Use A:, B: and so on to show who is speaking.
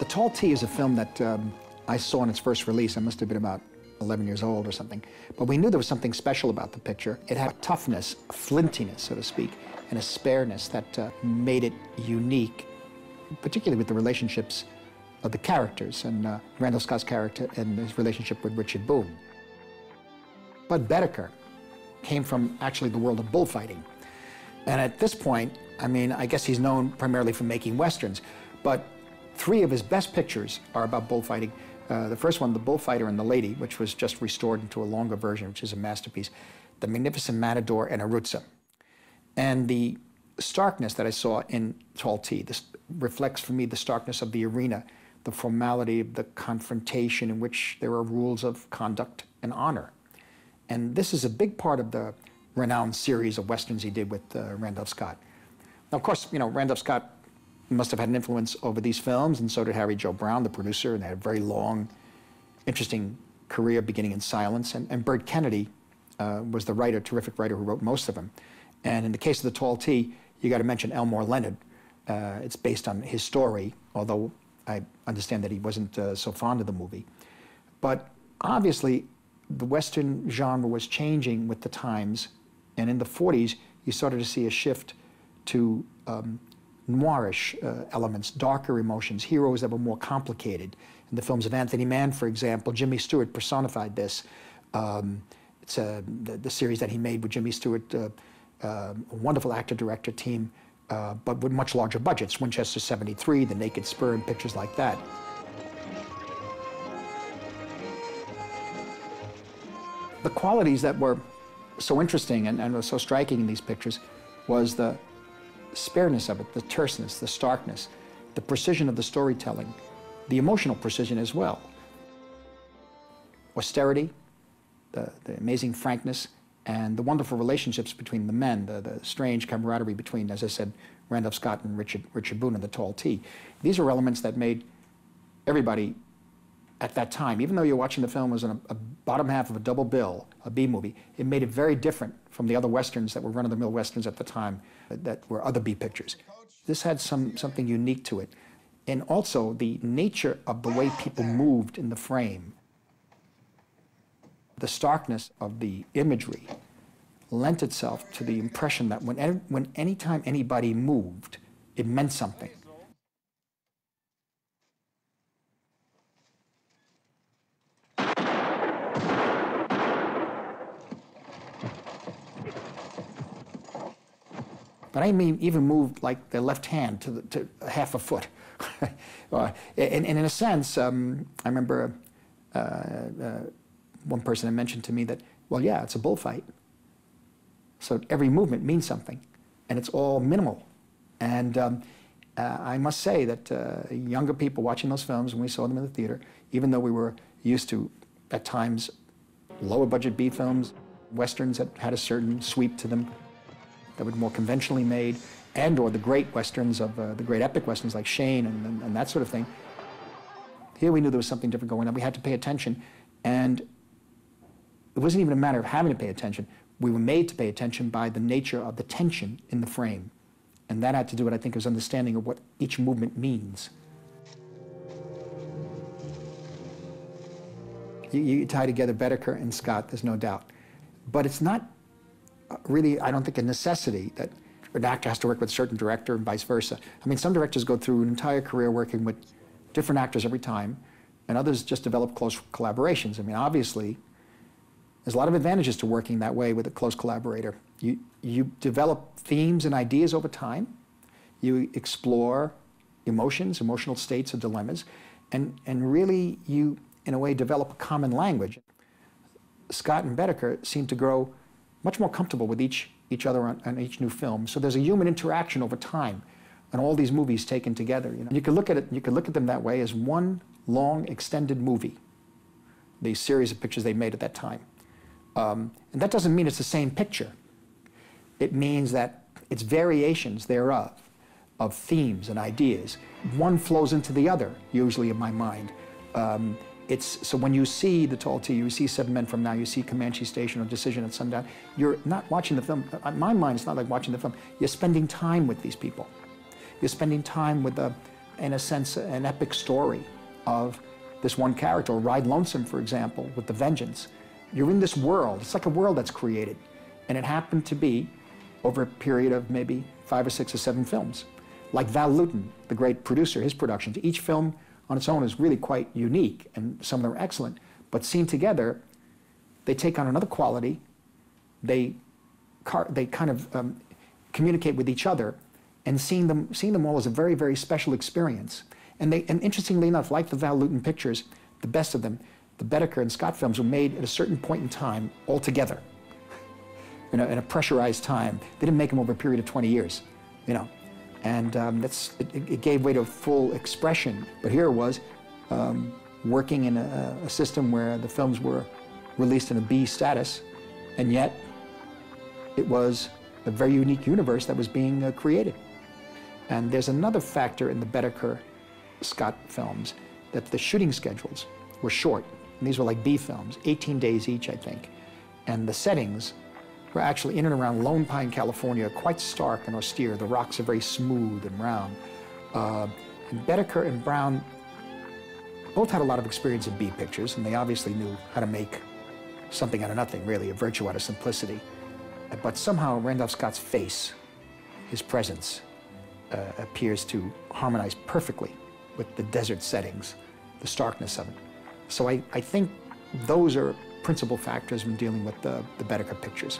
A: Tall Tea is a film that I saw in its first release. I must have been about 11 years old or something. But we knew there was something special about the picture. It had a toughness, a flintiness, so to speak, and a spareness that made it unique, particularly with the relationships of the characters, and Randall Scott's character and his relationship with Richard Boone. Bud Bedecker came from actually the world of bullfighting. And at this point, I mean, I guess he's known primarily for making Westerns, but 3 of his best pictures are about bullfighting. The first one, The Bullfighter and the Lady, which was just restored into a longer version, which is a masterpiece. The Magnificent Matador and Aruza. And the starkness that I saw in Tall Tea, this reflects for me the starkness of the arena, the formality of the confrontation in which there are rules of conduct and honor. And this is a big part of the renowned series of Westerns he did with Randolph Scott. Now, of course, you know, Randolph Scott must have had an influence over these films, and so did Harry Joe Brown, the producer, and they had a very long, interesting career beginning in silence. And Burt Kennedy was the writer, terrific writer who wrote most of them. And in the case of The Tall Tea, you got to mention Elmore Leonard. It's based on his story, although I understand that he wasn't so fond of the movie. But obviously, the Western genre was changing with the times, and in the 40s, you started to see a shift to noirish elements, darker emotions, heroes that were more complicated. In the films of Anthony Mann, for example, Jimmy Stewart personified this. It's the series that he made with Jimmy Stewart, a wonderful actor-director team, but with much larger budgets. Winchester 73, The Naked Spur, and pictures like that. The qualities that were so interesting and were so striking in these pictures was the spareness of it, the terseness, the starkness, the precision of the storytelling, the emotional precision as well. Austerity, the amazing frankness, and the wonderful relationships between the men, the strange camaraderie between, as I said, Randolph Scott and Richard Boone in The Tall Tea. These are elements that made everybody at that time, even though you're watching the film as a bottom half of a double bill, a B movie, it made it very different from the other Westerns that were run-of-the-mill Westerns at the time that were other B pictures. This had something unique to it. And also the nature of the way people moved in the frame. The starkness of the imagery lent itself to the impression that anytime anybody moved, it meant something. But I mean, even moved like their left hand to half a foot. And in a sense, I remember one person had mentioned to me that, well, yeah, it's a bullfight. So every movement means something, and it's all minimal. And I must say that younger people watching those films, when we saw them in the theater, even though we were used to, at times, lower budget B films, Westerns that had a certain sweep to them, that were more conventionally made, and or the great Westerns of the great epic Westerns like Shane and that sort of thing. Here we knew there was something different going on. We had to pay attention, and it wasn't even a matter of having to pay attention. We were made to pay attention by the nature of the tension in the frame. And that had to do with, I think, his understanding of what each movement means. You tie together Bedecker and Scott, there's no doubt. But it's not really, I don't think, a necessity that an actor has to work with a certain director and vice versa. I mean, some directors go through an entire career working with different actors every time, and others just develop close collaborations. I mean, obviously, there's a lot of advantages to working that way with a close collaborator. You develop themes and ideas over time. You explore emotions, emotional states or dilemmas, and really you, in a way, develop a common language. Scott and Bedecker seem to grow much more comfortable with each other on each new film. So there's a human interaction over time on all these movies taken together. You know? You can look at it, you can look at them that way as one long extended movie, the series of pictures they made at that time. And that doesn't mean it's the same picture. It means that it's variations thereof, of themes and ideas. One flows into the other, usually in my mind. So when you see The Tall Tea, you see 7 Men from Now, you see Comanche Station or Decision at Sundown, you're not watching the film. In my mind, it's not like watching the film. You're spending time with these people. You're spending time with in a sense, an epic story of this one character. Ride Lonesome, for example, with The Vengeance. You're in this world. It's like a world that's created. And it happened to be over a period of maybe 5 or 6 or 7 films. Like Val Lewton, the great producer, his productions, each film on its own is really quite unique, and some of them are excellent. But seen together, they take on another quality. They kind of communicate with each other, and seeing them all is a very, very special experience. And interestingly enough, like the Val Lewton pictures, the best of them, the Bedecker and Scott films were made at a certain point in time all together, in a pressurized time. They didn't make them over a period of 20 years, you know. And it gave way to full expression. But here it was, working in a system where the films were released in a B status, and yet it was a very unique universe that was being created. And there's another factor in the Bedecker Scott films, that the shooting schedules were short. And these were like B films, 18 days each, I think. And the settings were actually in and around Lone Pine, California, quite stark and austere. The rocks are very smooth and round. And Bedecker and Brown both had a lot of experience in B pictures, and they obviously knew how to make something out of nothing, really, a virtue out of simplicity. But somehow Randolph Scott's face, his presence, appears to harmonize perfectly with the desert settings, the starkness of it. So I think those are principal factors when dealing with the Bedecker pictures.